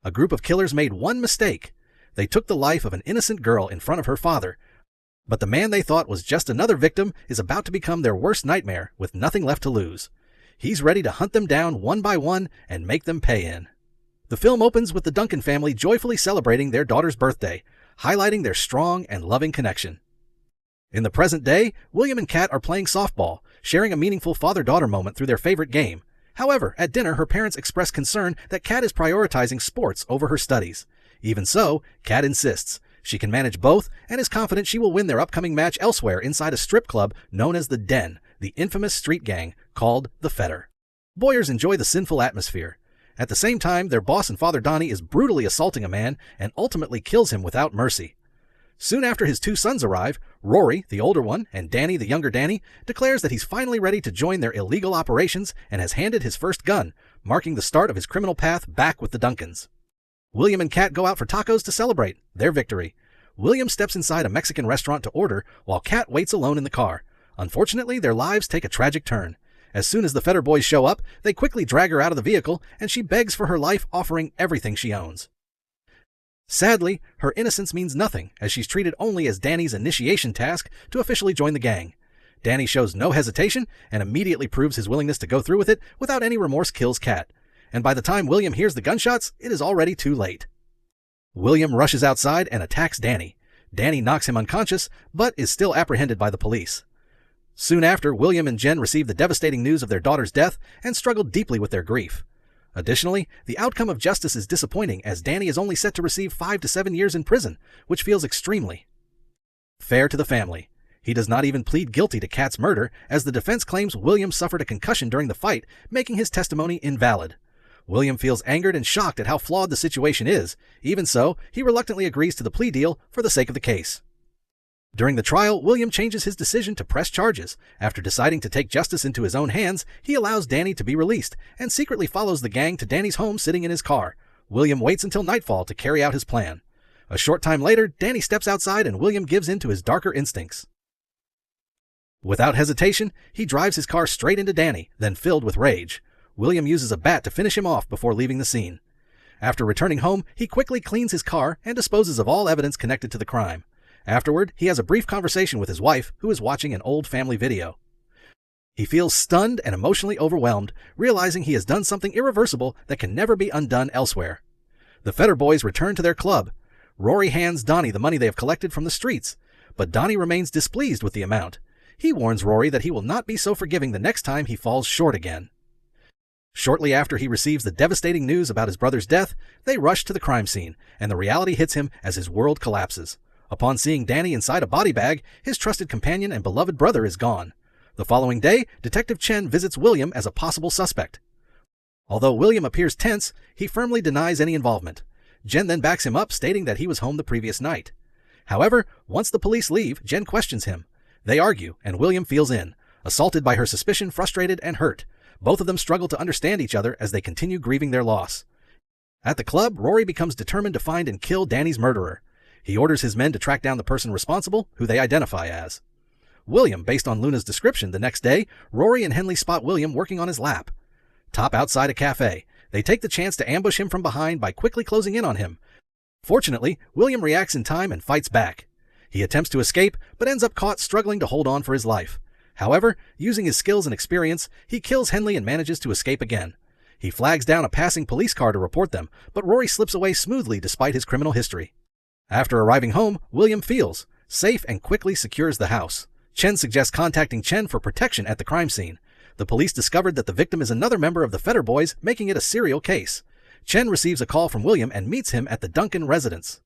A group of killers made one mistake. They took the life of an innocent girl in front of her father, but the man they thought was just another victim is about to become their worst nightmare with nothing left to lose. He's ready to hunt them down one by one and make them pay in. The film opens with the Duncan family joyfully celebrating their daughter's birthday, highlighting their strong and loving connection. In the present day, William and Kat are playing softball, sharing a meaningful father-daughter moment through their favorite game. However, at dinner, her parents express concern that Kat is prioritizing sports over her studies. Even so, Kat insists. She can manage both and is confident she will win their upcoming match elsewhere inside a strip club known as the Den, the infamous street gang called the Fetter. Boyers enjoy the sinful atmosphere. At the same time, their boss and father Donnie is brutally assaulting a man and ultimately kills him without mercy. Soon after his two sons arrive, Rory, the older one, and Danny, the younger Danny, declares that he's finally ready to join their illegal operations and has handed his first gun, marking the start of his criminal path back with the Duncans. William and Kat go out for tacos to celebrate their victory. William steps inside a Mexican restaurant to order, while Kat waits alone in the car. Unfortunately, their lives take a tragic turn. As soon as the Fetter boys show up, they quickly drag her out of the vehicle, and she begs for her life, offering everything she owns. Sadly, her innocence means nothing, as she's treated only as Danny's initiation task to officially join the gang. Danny shows no hesitation and immediately proves his willingness to go through with it without any remorse kills Kat. And by the time William hears the gunshots, it is already too late. William rushes outside and attacks Danny. Danny knocks him unconscious, but is still apprehended by the police. Soon after, William and Jen receive the devastating news of their daughter's death and struggle deeply with their grief. Additionally, the outcome of justice is disappointing, as Danny is only set to receive 5 to 7 years in prison, which feels extremely fair to the family. He does not even plead guilty to Kat's murder, as the defense claims William suffered a concussion during the fight, making his testimony invalid. William feels angered and shocked at how flawed the situation is. Even so, he reluctantly agrees to the plea deal for the sake of the case. During the trial, William changes his decision to press charges. After deciding to take justice into his own hands, he allows Danny to be released and secretly follows the gang to Danny's home sitting in his car. William waits until nightfall to carry out his plan. A short time later, Danny steps outside and William gives in to his darker instincts. Without hesitation, he drives his car straight into Danny, then filled with rage. William uses a bat to finish him off before leaving the scene. After returning home, he quickly cleans his car and disposes of all evidence connected to the crime. Afterward, he has a brief conversation with his wife, who is watching an old family video. He feels stunned and emotionally overwhelmed, realizing he has done something irreversible that can never be undone elsewhere. The Fetter boys return to their club. Rory hands Donnie the money they have collected from the streets, but Donnie remains displeased with the amount. He warns Rory that he will not be so forgiving the next time he falls short again. Shortly after he receives the devastating news about his brother's death, they rush to the crime scene, and the reality hits him as his world collapses. Upon seeing Danny inside a body bag, his trusted companion and beloved brother is gone. The following day, Detective Chen visits William as a possible suspect. Although William appears tense, he firmly denies any involvement. Jen then backs him up, stating that he was home the previous night. However, once the police leave, Jen questions him. They argue, and William feels in. Assaulted by her suspicion, frustrated, and hurt. Both of them struggle to understand each other as they continue grieving their loss. At the club, Rory becomes determined to find and kill Danny's murderer. He orders his men to track down the person responsible, who they identify as William. Based on Luna's description, the next day, Rory and Henley spot William working on his lap. Outside a cafe, they take the chance to ambush him from behind by quickly closing in on him. Fortunately, William reacts in time and fights back. He attempts to escape, but ends up caught struggling to hold on for his life. However, using his skills and experience, he kills Henley and manages to escape again. He flags down a passing police car to report them, but Rory slips away smoothly despite his criminal history. After arriving home, William feels safe and quickly secures the house. Chen suggests contacting Chen for protection at the crime scene. The police discovered that the victim is another member of the Fetter boys, making it a serial case. Chen receives a call from William and meets him at the Duncan residence.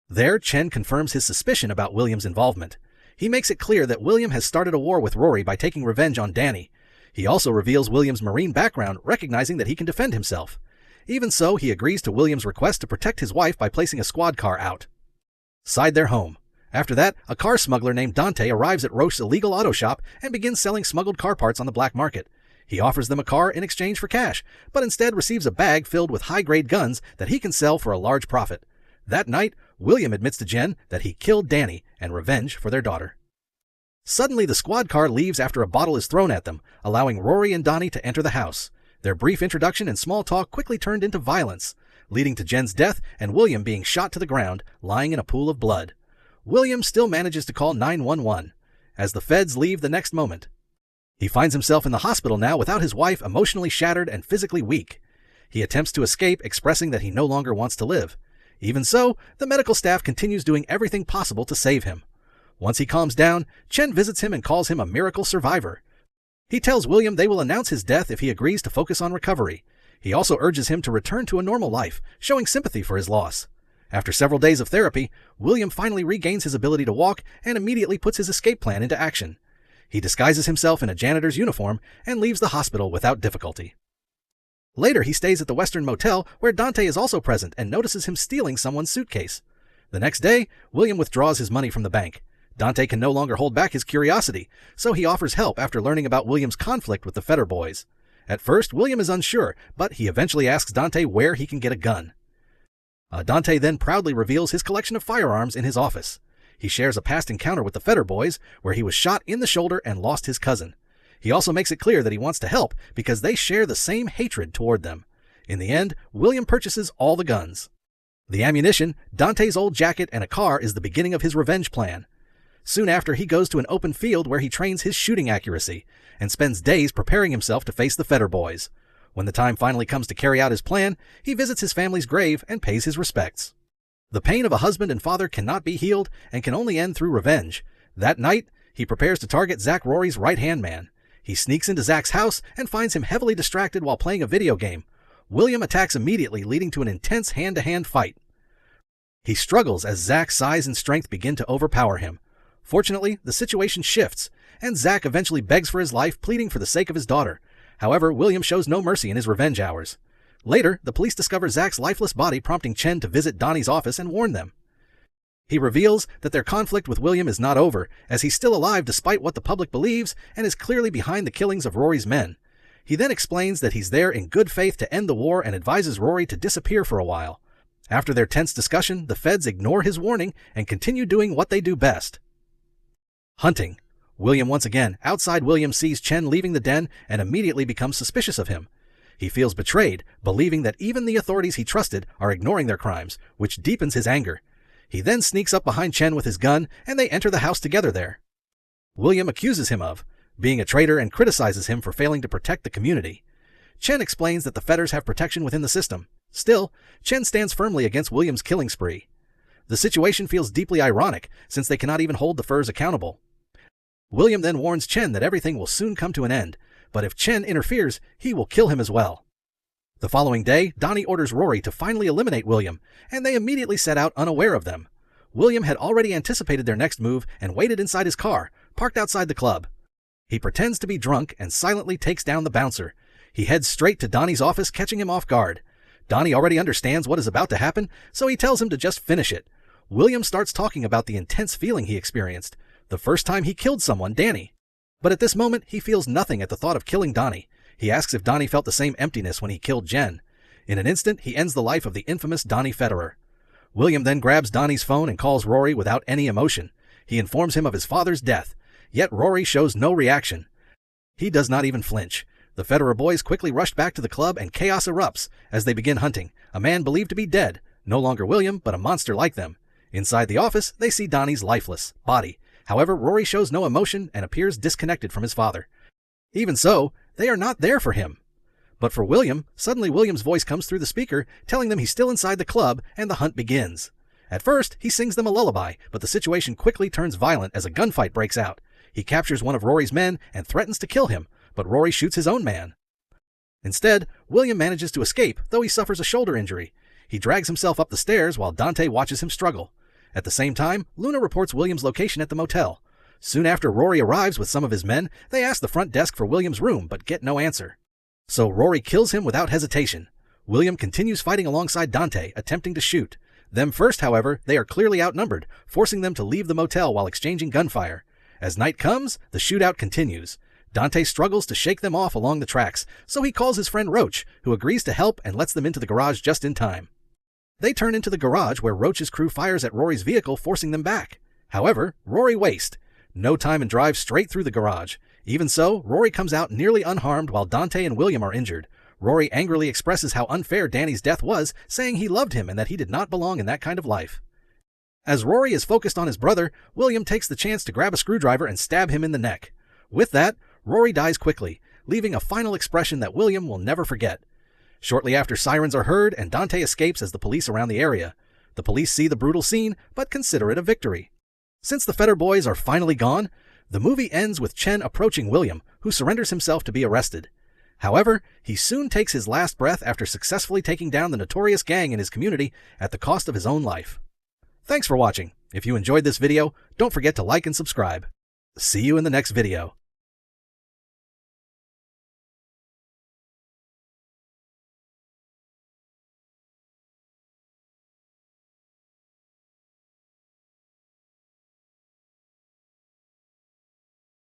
There, Chen confirms his suspicion about William's involvement. He makes it clear that William has started a war with Rory by taking revenge on Danny. He also reveals William's Marine background, recognizing that he can defend himself. Even so, he agrees to William's request to protect his wife by placing a squad car out side their home. After that, a car smuggler named Dante arrives at Roche's illegal auto shop and begins selling smuggled car parts on the black market. He offers them a car in exchange for cash, but instead receives a bag filled with high-grade guns that he can sell for a large profit. That night, William admits to Jen that he killed Danny and revenge for their daughter. Suddenly, the squad car leaves after a bottle is thrown at them, allowing Rory and Donnie to enter the house. Their brief introduction and small talk quickly turned into violence. leading to Jen's death and William being shot to the ground, lying in a pool of blood. William still manages to call 911, as the feds leave the next moment. He finds himself in the hospital now without his wife, emotionally shattered and physically weak. He attempts to escape, expressing that he no longer wants to live. Even so, the medical staff continues doing everything possible to save him. Once he calms down, Chen visits him and calls him a miracle survivor. He tells William they will announce his death if he agrees to focus on recovery. He also urges him to return to a normal life, showing sympathy for his loss. After several days of therapy, William finally regains his ability to walk and immediately puts his escape plan into action. He disguises himself in a janitor's uniform and leaves the hospital without difficulty. Later, he stays at the Western Motel, where Dante is also present and notices him stealing someone's suitcase. The next day, William withdraws his money from the bank. Dante can no longer hold back his curiosity, so he offers help after learning about William's conflict with the Fetter boys. At first, William is unsure, but he eventually asks Dante where he can get a gun. Dante then proudly reveals his collection of firearms in his office. He shares a past encounter with the Fetter boys, where he was shot in the shoulder and lost his cousin. He also makes it clear that he wants to help because they share the same hatred toward them. In the end, William purchases all the guns. The ammunition, Dante's old jacket, and a car is the beginning of his revenge plan. Soon after, he goes to an open field where he trains his shooting accuracy and spends days preparing himself to face the Fetter boys. When the time finally comes to carry out his plan, he visits his family's grave and pays his respects. The pain of a husband and father cannot be healed and can only end through revenge. That night, he prepares to target Zach Rory's right-hand man. He sneaks into Zach's house and finds him heavily distracted while playing a video game. William attacks immediately, leading to an intense hand-to-hand fight. He struggles as Zach's size and strength begin to overpower him. Fortunately, the situation shifts, and Zach eventually begs for his life, pleading for the sake of his daughter. However, William shows no mercy in his revenge hours. Later, the police discover Zach's lifeless body, prompting Chen to visit Donnie's office and warn them. He reveals that their conflict with William is not over, as he's still alive despite what the public believes and is clearly behind the killings of Rory's men. He then explains that he's there in good faith to end the war and advises Rory to disappear for a while. After their tense discussion, the feds ignore his warning and continue doing what they do best. Hunting. William once again. Outside, William sees Chen leaving the den and immediately becomes suspicious of him. He feels betrayed, believing that even the authorities he trusted are ignoring their crimes, which deepens his anger. He then sneaks up behind Chen with his gun, and they enter the house together there. William accuses him of being a traitor and criticizes him for failing to protect the community. Chen explains that the Fetters have protection within the system. Still, Chen stands firmly against William's killing spree. The situation feels deeply ironic, since they cannot even hold the Furs accountable. William then warns Chen that everything will soon come to an end, but if Chen interferes, he will kill him as well. The following day, Donnie orders Rory to finally eliminate William, and they immediately set out unaware of them. William had already anticipated their next move and waited inside his car, parked outside the club. He pretends to be drunk and silently takes down the bouncer. He heads straight to Donnie's office, catching him off guard. Donnie already understands what is about to happen, so he tells him to just finish it. William starts talking about the intense feeling he experienced, the first time he killed someone, Danny. But at this moment, he feels nothing at the thought of killing Donnie. He asks if Donnie felt the same emptiness when he killed Jen. In an instant, he ends the life of the infamous Donnie Federer. William then grabs Donnie's phone and calls Rory without any emotion. He informs him of his father's death, yet Rory shows no reaction. He does not even flinch. The Federer boys quickly rush back to the club and chaos erupts as they begin hunting a man believed to be dead, no longer William, but a monster like them. Inside the office, they see Donnie's lifeless body. However, Rory shows no emotion and appears disconnected from his father. Even so, they are not there for him. But for William, suddenly William's voice comes through the speaker, telling them he's still inside the club, and the hunt begins. At first, he sings them a lullaby, but the situation quickly turns violent as a gunfight breaks out. He captures one of Rory's men and threatens to kill him, but Rory shoots his own man. Instead, William manages to escape, though he suffers a shoulder injury. He drags himself up the stairs while Dante watches him struggle. At the same time, Luna reports William's location at the motel. Soon after Rory arrives with some of his men, they ask the front desk for William's room, but get no answer. So Rory kills him without hesitation. William continues fighting alongside Dante, attempting to shoot. Them first, however, they are clearly outnumbered, forcing them to leave the motel while exchanging gunfire. As night comes, the shootout continues. Dante struggles to shake them off along the tracks, so he calls his friend Roach, who agrees to help and lets them into the garage just in time. They turn into the garage where Roach's crew fires at Rory's vehicle, forcing them back. However, Rory wastes no time and drives straight through the garage. Even so, Rory comes out nearly unharmed while Dante and William are injured. Rory angrily expresses how unfair Danny's death was, saying he loved him and that he did not belong in that kind of life. As Rory is focused on his brother, William takes the chance to grab a screwdriver and stab him in the neck. With that, Rory dies quickly, leaving a final expression that William will never forget. Shortly after, sirens are heard and Dante escapes as the police surround the area. The police see the brutal scene, but consider it a victory. Since the Fetter boys are finally gone, the movie ends with Chen approaching William, who surrenders himself to be arrested. However, he soon takes his last breath after successfully taking down the notorious gang in his community at the cost of his own life. Thanks for watching. If you enjoyed this video, don't forget to like and subscribe. See you in the next video.